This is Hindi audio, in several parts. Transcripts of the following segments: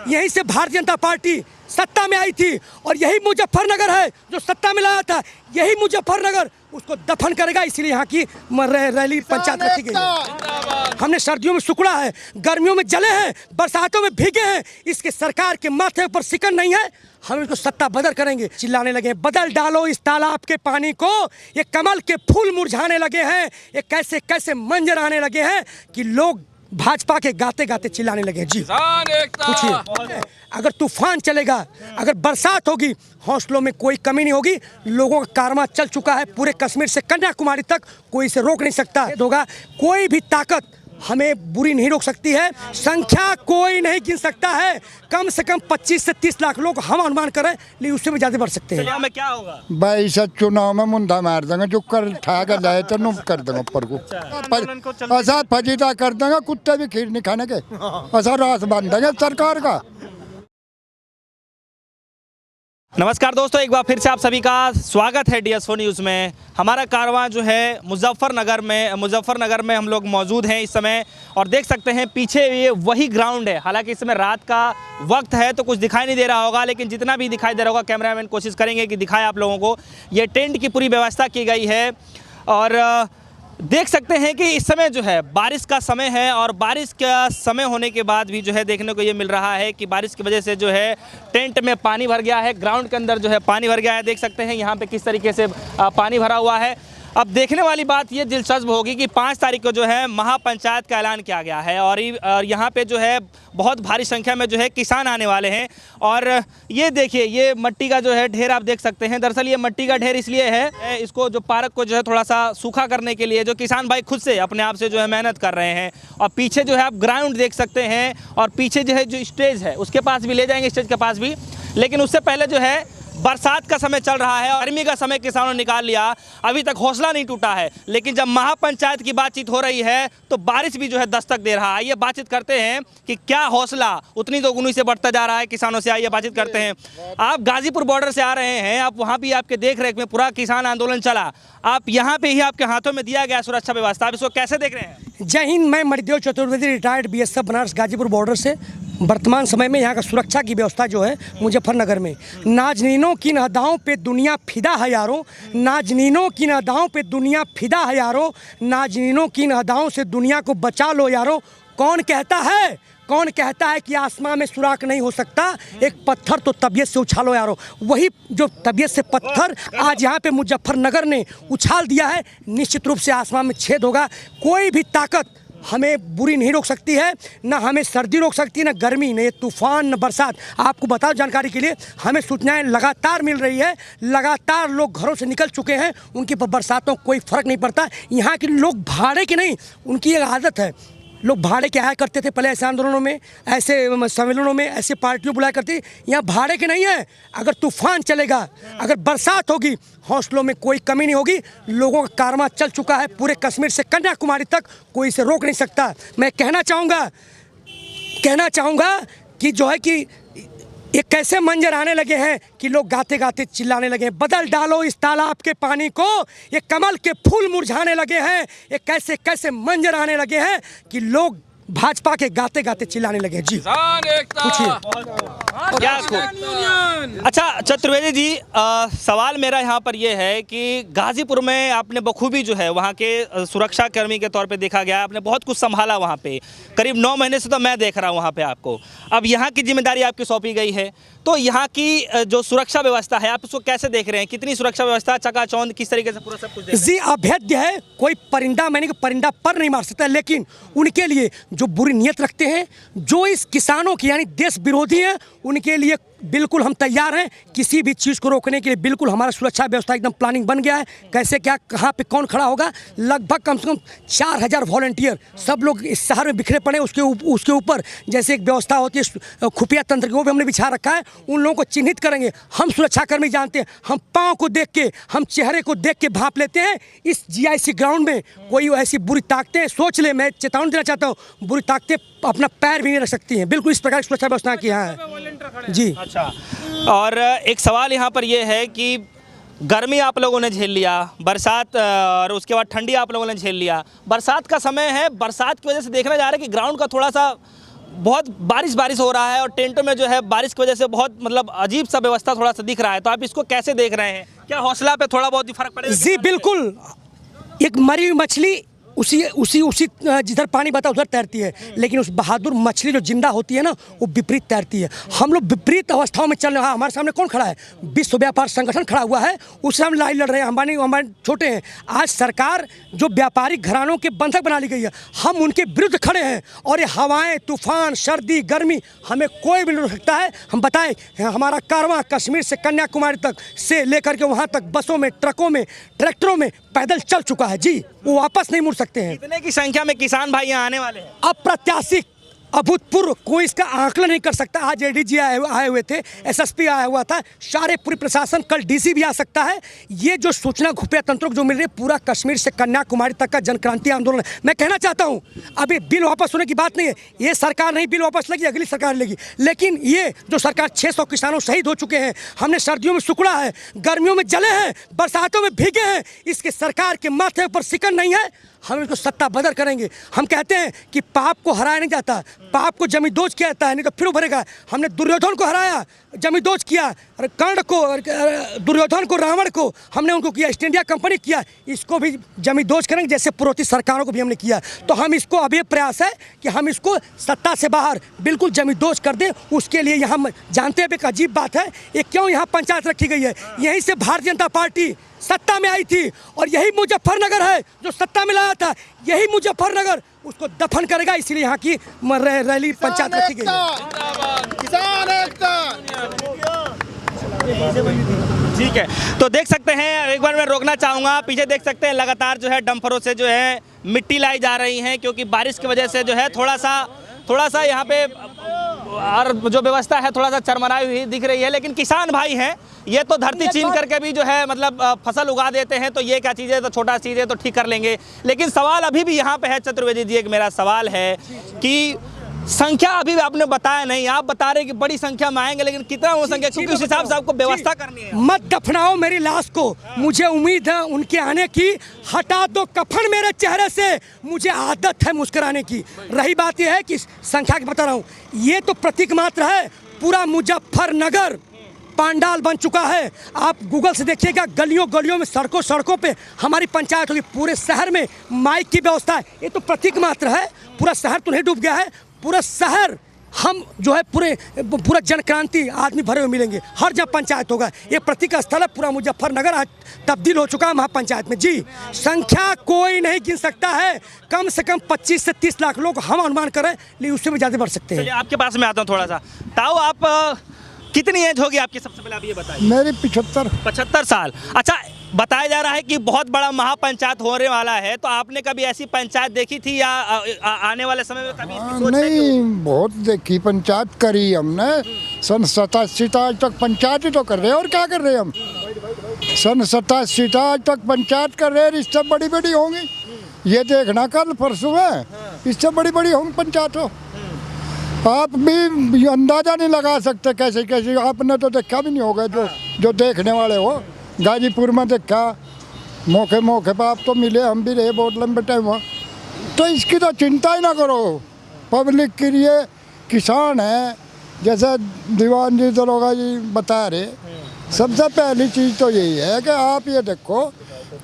यहीं से भारतीय जनता पार्टी सत्ता में आई थी और यही मुजफ्फरनगर है जो सत्ता में लाया था। यही मुजफ्फरनगर उसको दफन करेगा, इसलिए यहाँ की रैली पंचायत रखी गई है। हमने सर्दियों में सुखड़ा है, गर्मियों में जले हैं, बरसातों में भीगे हैं। इसके सरकार के माथे पर सिकन नहीं है, हम इसको सत्ता बदल करेंगे। चिल्लाने लगे बदल डालो इस तालाब के पानी को, ये कमल के फूल मुरझाने लगे हैं, ये कैसे कैसे मंजर आने लगे हैं कि लोग भाजपा के गाते गाते चिल्लाने लगे। जी पूछिए, अगर तूफान चलेगा, अगर बरसात होगी, हौसलों में कोई कमी नहीं होगी। लोगों का कारवां चल चुका है पूरे कश्मीर से कन्याकुमारी तक, कोई इसे रोक नहीं सकता होगा। कोई भी ताकत हमें बुरी नहीं रोक सकती है। संख्या कोई नहीं गिन सकता है। कम से कम 25 से 30 लाख लोग हम अनुमान करें, लेकिन उससे भी ज्यादा बढ़ सकते हैं। में क्या होगा भाई सब चुनाव में मुंडा मार देंगे, जो कर ठा कर लाए तो नुम कर देंगे ऊपर को ऐसा फजीदा कर देंगे, कुत्ते भी खीर नहीं खाने के, ऐसा रास बांध देंगे सरकार का। नमस्कार दोस्तों, एक बार फिर से आप सभी का स्वागत है DSO न्यूज़ में। हमारा कारवां जो है मुजफ्फरनगर में हम लोग मौजूद हैं इस समय, और देख सकते हैं पीछे ये वही ग्राउंड है। हालांकि इस समय रात का वक्त है तो कुछ दिखाई नहीं दे रहा होगा, लेकिन जितना भी दिखाई दे रहा होगा कैमरामैन कोशिश करेंगे कि दिखाए आप लोगों को। ये टेंट की पूरी व्यवस्था की गई है और देख सकते हैं कि इस समय जो है बारिश का समय है, और बारिश का समय होने के बाद भी जो है देखने को ये मिल रहा है कि बारिश की वजह से जो है टेंट में पानी भर गया है, ग्राउंड के अंदर जो है पानी भर गया है। देख सकते हैं यहाँ पे किस तरीके से पानी भरा हुआ है। अब देखने वाली बात ये दिलचस्प होगी कि 5 तारीख को जो है महापंचायत का ऐलान किया गया है, और यहाँ पे जो है बहुत भारी संख्या में जो है किसान आने वाले हैं। और ये देखिए, ये मट्टी का जो है ढेर आप देख सकते हैं। दरअसल ये मट्टी का ढेर इसलिए है, इसको जो पार्क को जो है थोड़ा सा सूखा करने के लिए जो किसान भाई खुद से अपने आप से जो है मेहनत कर रहे हैं। और पीछे जो है आप ग्राउंड देख सकते हैं, और पीछे जो है जो स्टेज है उसके पास भी ले जाएंगे, स्टेज के पास भी। लेकिन उससे पहले जो है बरसात का समय चल रहा है, गर्मी का समय किसानों ने निकाल लिया, अभी तक हौसला नहीं टूटा है। लेकिन जब महापंचायत की बातचीत हो रही है तो बारिश भी जो है दस्तक दे रहा है। आइए बातचीत करते हैं कि क्या हौसला उतनी दोगुनी से बढ़ता जा रहा है किसानों से। आइए बातचीत करते हैं। आप गाजीपुर बॉर्डर से आ रहे हैं, आप वहाँ भी आपके देख रेख में पूरा किसान आंदोलन चला, आप यहाँ पे ही आपके हाथों में दिया गया सुरक्षा व्यवस्था, आप इसको कैसे देख रहे हैं? जय हिंद, मैं Manidev Chaturvedi, retired BSF Banaras Ghazipur border से। वर्तमान समय में यहाँ का सुरक्षा की व्यवस्था जो है मुजफ्फरनगर में, नाजनीनों की अदाओं पे दुनिया फिदा है यारों, नाजनीनों की अदाओं पे दुनिया फिदा है यारों, नाजनीनों की अदाओं से दुनिया को बचा लो यारों। कौन कहता है कि आसमां में सुराख नहीं हो सकता, एक पत्थर तो तबीयत से उछालो यारो। वही जो तबीयत से पत्थर आज यहाँ पे मुजफ्फरनगर ने उछाल दिया है, निश्चित रूप से आसमां में छेद होगा। कोई भी ताकत हमें बुरी नहीं रोक सकती है, ना हमें सर्दी रोक सकती है, ना गर्मी, न ये तूफान, न बरसात। आपको बताओ जानकारी के लिए, हमें सूचनाएं लगातार मिल रही है, लगातार लोग घरों से निकल चुके हैं, उनकी बरसातों कोई फ़र्क नहीं पड़ता। यहाँ के लोग भाड़े के नहीं, उनकी एक आदत है, लोग भाड़े के आया करते थे पहले ऐसे आंदोलनों में, ऐसे सम्मेलनों में, ऐसे पार्टियों बुलाया करती। यहाँ भाड़े के नहीं है। अगर तूफान चलेगा, अगर बरसात होगी, हौसलों में कोई कमी नहीं होगी। लोगों का कारवां चल चुका है पूरे कश्मीर से कन्याकुमारी तक, कोई इसे रोक नहीं सकता। मैं कहना चाहूँगा कि जो है कि ये कैसे मंजर आने लगे हैं कि लोग गाते गाते चिल्लाने लगे बदल डालो इस तालाब के पानी को, ये कमल के फूल मुरझाने लगे हैं, ये कैसे कैसे मंजर आने लगे हैं कि लोग भाजपा के गाते गाते चिल्लाने लगे। जी पूछिए। अच्छा चतुर्वेदी जी, सवाल मेरा यहाँ पर यह है कि गाजीपुर में आपने बखूबी जो है वहाँ के सुरक्षा कर्मी के तौर पे देखा गया, आपने बहुत कुछ संभाला वहाँ पे, करीब 9 महीने से तो मैं देख रहा हूँ वहाँ पे आपको। अब यहाँ की जिम्मेदारी आपकी सौंपी गई है, तो यहाँ की जो सुरक्षा व्यवस्था है आप उसको कैसे देख रहे हैं? कितनी सुरक्षा व्यवस्था, चकाचौंध, किस तरीके से पूरा सब कुछ देख रहे हैं? जी अभेद्य है, कोई परिंदा मैंने कि परिंदा पर नहीं मार सकता, लेकिन उनके लिए जो बुरी नीयत रखते हैं, जो इस किसानों की यानी देश विरोधी हैं, उनके लिए बिल्कुल हम तैयार हैं किसी भी चीज़ को रोकने के लिए। बिल्कुल हमारा सुरक्षा व्यवस्था एकदम प्लानिंग बन गया है, कैसे क्या कहाँ पे कौन खड़ा होगा। लगभग कम से कम 4000 वॉलंटियर सब लोग इस शहर में बिखरे पड़े। उसके ऊपर जैसे एक व्यवस्था होती है खुफिया तंत्र की, वो भी हमने बिछा रखा है। उन लोगों को चिन्हित करेंगे। हम सुरक्षाकर्मी जानते हैं, हम पाँव को देख के, हम चेहरे को देख के भाप लेते हैं। इस GIC ग्राउंड में कोई ऐसी बुरी ताकतें, सोच ले, मैं चेतावनी देना चाहता हूँ, बुरी ताकतें अपना पैर भी नहीं रख सकती हैं। बिल्कुल इस प्रकार की सुरक्षा व्यवस्था की है। जी अच्छा, और एक सवाल यहाँ पर यह है कि गर्मी आप लोगों ने झेल लिया, बरसात और उसके बाद ठंडी आप लोगों ने झेल लिया। बरसात का समय है, बरसात की वजह से देखने जा रहे हैं कि ग्राउंड का थोड़ा सा बहुत बारिश हो रहा है और टेंटों में जो है बारिश की वजह से बहुत मतलब अजीब सा व्यवस्था थोड़ा सा दिख रहा है, तो आप इसको कैसे देख रहे हैं? क्या हौसला पे थोड़ा बहुत ही फर्क पड़ेगा? जी बिल्कुल, एक मरी हुई मछली उसी जिधर पानी बहता है उधर तैरती है, लेकिन उस बहादुर मछली जो जिंदा होती है ना वो विपरीत तैरती है। हम लोग विपरीत अवस्थाओं में चल रहे हैं। हमारे सामने कौन खड़ा है? विश्व व्यापार संगठन खड़ा हुआ है, उससे हम लड़ाई लड़ रहे हैं। हमारे छोटे हैं। आज सरकार जो व्यापारिक घरानों के बंधक बना ली गई है, हम उनके विरुद्ध खड़े हैं। और ये हवाएं, तूफान, सर्दी, गर्मी हमें कोई भी नहीं रोक सकता है। हम बताएं, हमारा कारवां कश्मीर से कन्याकुमारी तक से लेकर के वहाँ तक बसों में, ट्रकों में, ट्रैक्टरों में पैदल चल चुका है जी, वो वापस नहीं मुड़ सकते हैं। कितने की संख्या में किसान भाई यहाँ आने वाले हैं? अप्रत्याशित, अभूतपूर्व, कोई इसका आकलन नहीं कर सकता। आज एडीजी आए हुए थे, एसएसपी आया हुआ था, सारे पूरी प्रशासन, कल डीसी भी आ सकता है। ये जो सूचना खुफिया तंत्रों को जो मिल रही है, पूरा कश्मीर से कन्याकुमारी तक का जनक्रांति आंदोलन है। मैं कहना चाहता हूँ, अभी बिल वापस होने की बात नहीं है, ये सरकार नहीं बिल वापस लेगी, अगली सरकार लेगी। लेकिन ये जो सरकार 600 किसानों शहीद हो चुके हैं, हमने सर्दियों में सुखड़ा है, गर्मियों में जले हैं, बरसातों में भीगे हैं, इसके सरकार के माथे पर सिकन नहीं है। हम इसको सत्ता बदर करेंगे। हम कहते हैं कि पाप को हराया नहीं जाता, पाप को जमींदोज किया जाता है, नहीं तो फिर उभरेगा। हमने दुर्योधन को हराया, जमींदोज किया, और कर्ण को, दुर्योधन को, रावण को हमने उनको किया, ईस्ट इंडिया कंपनी किया, इसको भी जमींदोज करेंगे जैसे पूर्वोत्तर सरकारों को भी हमने किया। तो हम इसको अभी प्रयास है कि हम इसको सत्ता से बाहर बिल्कुल जमींदोज कर दें। उसके लिए यहाँ जानते हैं एक अजीब बात है, ये क्यों यहाँ पंचायत रखी गई है? यहीं से भारतीय जनता पार्टी सत्ता में आई थी और यही मुजफ्फरनगर है जो सत्ता में लाया था। यही मुजफ्फरनगर उसको दफन करेगा, इसलिए यहाँ की रैली पंचायत रखी गई है। किसान एकता। ठीक है, तो देख सकते हैं, एक बार मैं रोकना चाहूँगा, पीछे देख सकते हैं लगातार जो है डंपरों से जो है मिट्टी लाई जा रही है, क्योंकि बारिश की वजह से जो है थोड़ा सा यहाँ पे और जो व्यवस्था है थोड़ा सा चरमराई हुई दिख रही है। लेकिन किसान भाई हैं, ये तो धरती छीन करके भी जो है मतलब फसल उगा देते हैं, तो ये क्या चीज़ है, तो छोटा चीज़ है तो ठीक कर लेंगे। लेकिन सवाल अभी भी यहाँ पे है चतुर्वेदी जी, एक मेरा सवाल है कि संख्या अभी आपने बताया नहीं, आप बता रहे कि बड़ी संख्या में आएंगे, लेकिन कितना हो संख्या, क्योंकि उस हिसाब से आपको व्यवस्था करनी है। मत दफनाओ मेरी लाश को, मुझे उम्मीद है उनके आने की। हटा दो कफन मेरे चेहरे से, मुझे आदत है मुस्कुराने की। रही बात यह है कि संख्या की बता रहा हूँ, ये तो प्रतीक मात्र है। पूरा मुजफ्फरनगर पांडाल बन चुका है। आप गूगल से देखिएगा, गलियों गलियों में, सड़कों पे हमारी पंचायत होगी। पूरे शहर में माइक की व्यवस्था है। ये तो प्रतीक मात्र है, पूरा शहर तो नहीं डूब गया है। पूरा शहर हम जो है पूरा जनक्रांति आदमी भरे हुए मिलेंगे, हर जब पंचायत होगा। ये प्रतीक स्थल है। पूरा मुजफ्फरनगर आज तब्दील हो चुका है महापंचायत में जी। संख्या कोई नहीं गिन सकता है, कम से कम 25 से 30 लाख लोग हम अनुमान करें, लेकिन उससे भी ज़्यादा बढ़ सकते हैं। आपके पास में आता हूँ थोड़ा सा। ताऊ, आप कितनी एज होगी आपकी, सबसे पहले आप ये बताइए। मेरी 75 साल। अच्छा, बताया जा रहा है कि बहुत बड़ा महापंचायत होने वाला है, तो आपने कभी ऐसी पंचायत देखी थी या आने वाले समय में कभी सोच रहे नहीं, बहुत देखी पंचायत करी हमने। सन 87 आज तक पंचायत ही तो कर रहे हैं, और क्या कर रहे हैं हम? सन 87 आज तक पंचायत कर रहे हैं, इससे बड़ी बड़ी होंगी। ये देखना कल परसों है, इससे बड़ी बड़ी होंगी पंचायत हो। आप भी अंदाजा नहीं लगा सकते कैसे कैसे। आपने तो देखा भी नहीं होगा, जो देखने वाले हो। गाजीपुर में देखा, मौके पर आप तो मिले, हम भी रहे बहुत लंबे टाइम हुआ। तो इसकी तो चिंता ही ना करो, पब्लिक के लिए किसान है, जैसे दीवान जी दरोगा जी बता रहे। सबसे पहली चीज़ तो यही है कि आप ये देखो,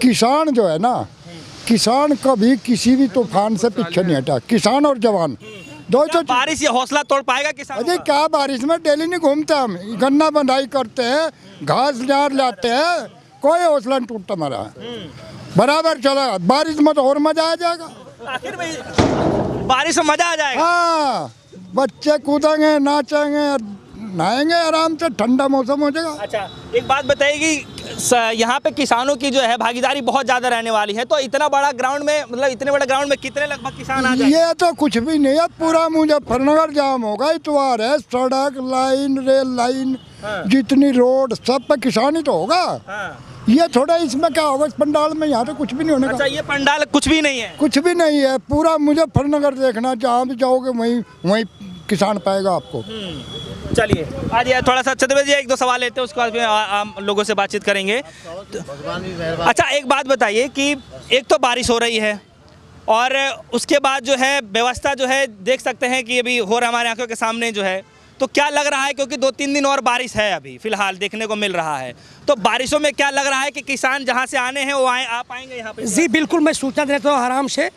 किसान जो है ना, किसान कभी किसी भी तूफान से पीछे नहीं हटा। किसान और जवान दो तो। बारिश ये हौसला तोड़ पाएगा किसान? अरे क्या बारिश में डेली नहीं घूमते हम, गन्ना बंधाई करते हैं, घास झाड़ लाते हैं, कोई हौसला नहीं टूटता हमारा। बराबर चला, बारिश में तो और मजा आ जाएगा। आखिर में बारिश में मजा आ जाएगा। हाँ, बच्चे कूदेंगे, नाचेंगे, नहाएंगे आराम से, ठंडा मौसम हो जाएगा। अच्छा, एक बात बताइए कि यहाँ पे किसानों की जो है भागीदारी बहुत ज़्यादा रहने वाली है, तो इतना बड़ा ग्राउंड में, मतलब इतने बड़े ग्राउंड में कितने लगभग किसान आ जाएंगे? ये तो कुछ भी नहीं है, पूरा मुजफ्फरनगर जाम होगा। इतवार है, सड़क लाइन, रेल लाइन, जितनी रोड, सब पे किसान ही तो होगा। ये थोड़ा इसमें क्या होगा, इस पंडाल में? यहाँ तो कुछ भी नहीं होने का। अच्छा, ये पंडाल कुछ भी नहीं है? कुछ भी नहीं है, पूरा मुजफ्फरनगर देखना, जहाँ भी जाओगे वहीं किसान पाएगा आपको। चलिए, आज ये थोड़ा सा चतुर्वेदी जी एक दो सवाल लेते हैं, उसके बाद आम लोगों से बातचीत करेंगे। अच्छा, एक बात बताइए कि एक तो बारिश हो रही है, और उसके बाद जो है व्यवस्था जो है देख सकते हैं कि अभी हो रहा है हमारे आंखों के सामने जो है। तो क्या लग रहा है, क्योंकि 2-3 दिन और बारिश है अभी फिलहाल देखने को मिल रहा है, तो बारिशों में क्या लग रहा है कि किसान जहां से आने हैं वो आ पाएंगे यहाँ पे? जी बिल्कुल, मैं सूचना देता हूँ आराम से।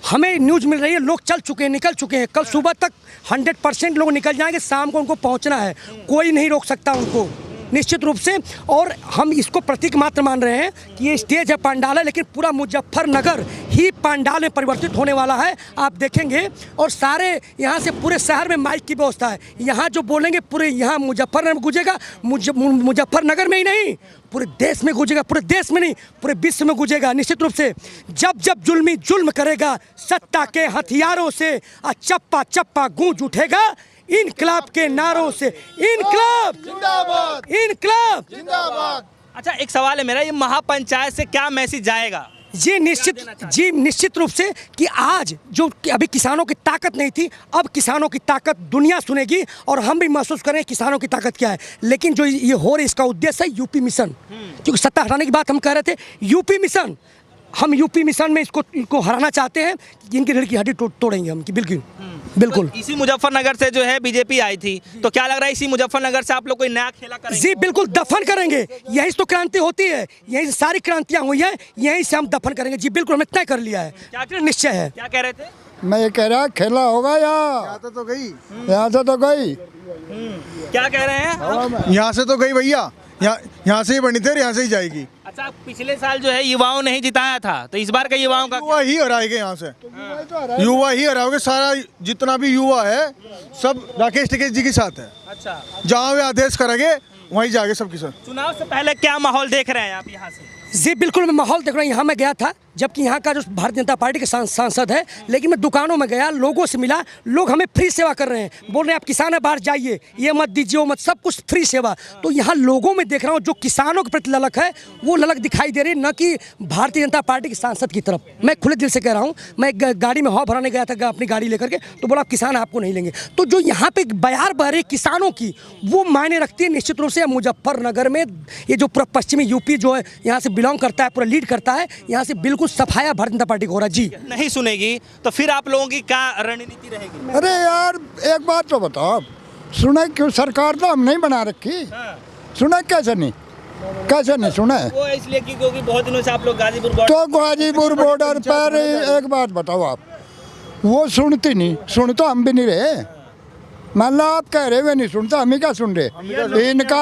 हमें न्यूज़ मिल रही है, लोग चल चुके हैं, निकल चुके हैं। कल सुबह तक 100% लोग निकल जाएंगे, शाम को उनको पहुंचना है, कोई नहीं रोक सकता उनको निश्चित रूप से। और हम इसको प्रतीक मात्र मान रहे हैं कि ये स्टेज है, पंडाल है, लेकिन पूरा मुजफ्फरनगर ही पंडाल में परिवर्तित होने वाला है, आप देखेंगे। और सारे यहाँ से पूरे शहर में माइक की व्यवस्था है, यहाँ जो बोलेंगे पूरे यहाँ मुजफ्फरनगर में गूंजेगा, मुजफ्फरनगर में ही नहीं पूरे देश में गूंजेगा, पूरे देश में नहीं पूरे विश्व में गूंजेगा निश्चित रूप से। जब जब जुल्मी जुल्म करेगा सत्ता के हथियारों से, चप्पा चप्पा गूंज उठेगा इनकलाब के नारों से। इनकलाब जिंदाबाद, इनकलाब जिंदाबाद। अच्छा, एक सवाल है मेरा, ये महापंचायत से क्या मैसेज जाएगा? जी निश्चित रूप से कि आज जो अभी किसानों की ताकत नहीं थी, अब किसानों की ताकत दुनिया सुनेगी और हम भी महसूस करें किसानों की ताकत क्या है। लेकिन जो ये हो रही इसका उद्देश्य है यूपी मिशन, क्योंकि सत्ता हटाने की बात हम कह रहे थे, यूपी मिशन, हम यूपी मिशन में इनको हराना चाहते हैं, इनकी रीढ़ की हड्डी तोड़ेंगे हम, बिल्कुल बिल्कुल। तो इसी मुजफ्फरनगर से जो है बीजेपी आई थी, तो क्या लग रहा है इसी मुजफ्फरनगर से आप लोग कोई नया खेला करेंगे? जी बिल्कुल, दफन करेंगे, यही से तो क्रांति होती है, यही से सारी क्रांतियां हुई हैं, यहीं से हम दफन करेंगे। जी बिल्कुल, हमने तय कर लिया है, क्या निश्चय है। क्या कह रहे थे? मैं ये कह रहा खेला होगा यहाँ तो गई, यहाँ से तो गई। क्या कह रहे हैं? यहाँ से तो गई भैया, यहाँ से ही बनी थी और यहाँ से ही जाएगी। अच्छा, पिछले साल जो है युवाओं ने ही जिताया था, तो इस बार का युवाओं का युवा ही हराएंगे यहाँ से, युवा ही हराओगे। सारा जितना भी युवा है सब राकेश टिकैत जी के साथ है। अच्छा, जहाँ वे आदेश करेंगे वहीं जाएंगे सबके साथ। चुनाव से पहले क्या माहौल देख रहे हैं आप यहाँ से? जी बिल्कुल, मैं माहौल देख रहा हूँ। यहाँ मैं गया था, जबकि यहाँ का जो भारतीय जनता पार्टी के सांसद है, लेकिन मैं दुकानों में गया, लोगों से मिला, लोग हमें फ्री सेवा कर रहे हैं, बोल रहे हैं आप किसान है बाहर जाइए, ये मत दीजिए वो मत, सब कुछ फ्री सेवा। तो यहाँ लोगों में देख रहा हूँ जो किसानों के प्रति ललक है, वो ललक दिखाई दे रही है, न कि भारतीय जनता पार्टी के सांसद की तरफ। मैं खुले दिल से कह रहा हूँ, मैं गाड़ी में हवा भराने गया था अपनी गाड़ी लेकर के, तो बोला आप किसान आपको नहीं लेंगे। तो जो यहाँ पे बयार बह रही किसानों की, वो मायने रखती है निश्चित रूप से। मुजफ्फरनगर में ये जो पूरा पश्चिमी यूपी जो है यहाँ से बिलोंग करता है, पूरा लीड करता है, यहाँ से बिल्कुल सफाया भारतीय जनता पार्टी को हो रहा। जी नहीं सुनेगी तो फिर आप लोगों की क्या रणनीति रहेगी? अरे यार एक बात तो बताओ, सुना क्यों सरकार तो हम नहीं बना रखी, सुना कैसे नहीं सुना है? वो इसलिए क्योंकि बहुत दिनों से आप लोग गाजीपुर तो गाजीपुर बॉर्डर पर एक बात बताओ आप, वो सुनती नहीं, सुन तो हम भी नहीं रहे, मान लो आप कह रहे वे नहीं सुनता, हम ही क्या सुन रहे? इनका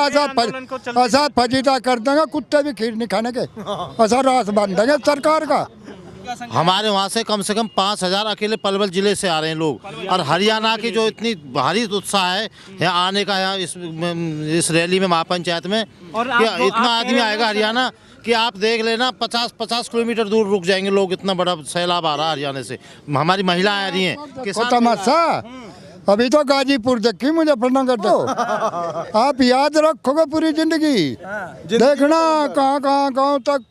ऐसा फजीता कर देंगे, कुत्ते भी खीर नहीं खाने के, ऐसा रास बांध देंगे सरकार का। हमारे वहाँ से कम 5,000 अकेले पलवल जिले से आ रहे हैं लोग, और हरियाणा की जो इतनी भारी उत्साह है यहाँ आने का, यहाँ इस रैली में महापंचायत में, इतना आदमी आएगा हरियाणा कि आप देख लेना 50 किलोमीटर दूर रुक जाएंगे लोग, इतना बड़ा सैलाब आ रहा है हरियाणा से। हमारी महिलाएं आ रही हैं। तमाशा अभी तो गाजीपुर देखी, मुजफ्फरनगर तो आप याद रखोगे पूरी जिंदगी, देखना कहाँ गाँव तक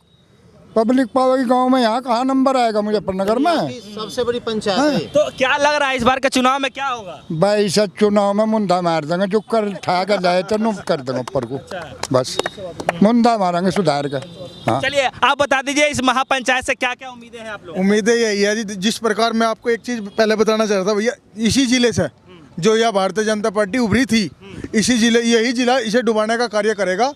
पब्लिक पावेगी, गांव में यहाँ कहाँ नंबर आएगा मुजफ्फरनगर में, सबसे बड़ी पंचायत है। तो क्या लग रहा है इस बार के चुनाव में क्या होगा? भाई सब चुनाव में मुंडा मार देंगे, जो कर ठा कर जाए तो नुक कर देंगे ऊपर को, बस मुंडा मारेंगे सुधार का। हाँ। चलिए आप बता दीजिए इस महापंचायत से क्या क्या उम्मीदें हैं आप लोग? उम्मीदें यही है जी, जिस प्रकार मैं आपको एक चीज पहले बताना चाह रहा था भैया, इसी जिले से जो यह भारतीय जनता पार्टी उभरी थी, इसी जिले, यही जिला इसे डुबाने का कार्य करेगा।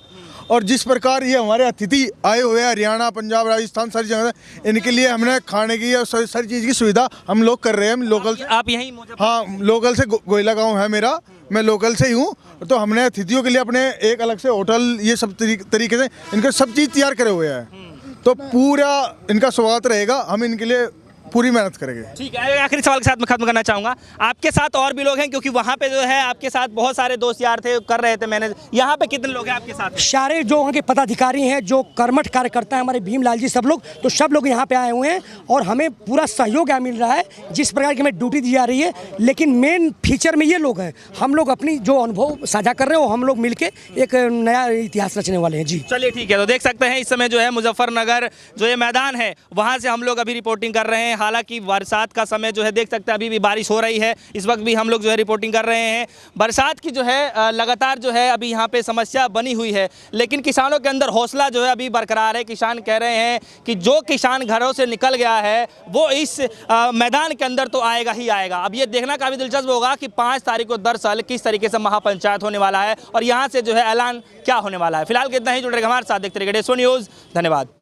और जिस प्रकार ये हमारे अतिथि आए हुए हैं हरियाणा, पंजाब, राजस्थान, सारी जगह, इनके लिए हमने खाने की और सारी चीज़ की सुविधा हम लोग कर रहे हैं। लोकल आप यहीं हाँ, लोकल से गोयला गांव है मेरा, मैं लोकल से ही हूँ, तो हमने अतिथियों के लिए अपने एक अलग से होटल, ये सब तरीके से इनके सब चीज़ तैयार करे हुए हैं, तो पूरा इनका स्वागत रहेगा, हम इनके लिए पूरी मेहनत करेंगे। ठीक है, आखिरी सवाल के साथ मैं खत्म करना चाहूँगा, आपके साथ और भी लोग हैं, क्योंकि वहाँ पे जो है आपके साथ बहुत सारे दोस्त यार थे, कर रहे थे मैंने, यहाँ पे कितने लोग हैं आपके साथ? सारे जो वहाँ के पदाधिकारी हैं, जो कर्मठ कार्यकर्ता हैं, हमारे भीमलाल जी, सब लोग, तो सब लोग यहाँ पे आए हुए हैं और हमें पूरा सहयोग यहाँ मिल रहा है, जिस प्रकार की हमें ड्यूटी दी जा रही है। लेकिन मेन फीचर में ये लोग हैं, हम लोग अपनी जो अनुभव साझा कर रहे हैं वो हम लोग मिलके एक नया इतिहास रचने वाले हैं। जी चलिए ठीक है, तो देख सकते हैं इस समय जो है मुजफ्फरनगर जो ये मैदान है, वहाँ से हम लोग अभी रिपोर्टिंग कर रहे हैं। हैं। हालांकि बरसात का समय जो है देख सकते हैं, अभी भी बारिश हो रही है। इस वक्त भी हम लोग जो है रिपोर्टिंग कर रहे हैं। बरसात की जो है लगातार जो है अभी यहाँ पे समस्या बनी हुई है, लेकिन किसानों के अंदर हौसला जो है अभी बरकरार है। किसान कह रहे हैं कि जो किसान घरों से निकल गया है वो इस मैदान के अंदर तो आएगा ही आएगा। अब ये देखना काफ़ी दिलचस्प होगा कि 5 तारीख को दरअसल किस तरीके से महापंचायत होने वाला है और यहाँ से जो है ऐलान क्या होने वाला है। फिलहाल कितना ही जुड़ रहे हमारे साथ, देखते रहिए DSO न्यूज़। धन्यवाद।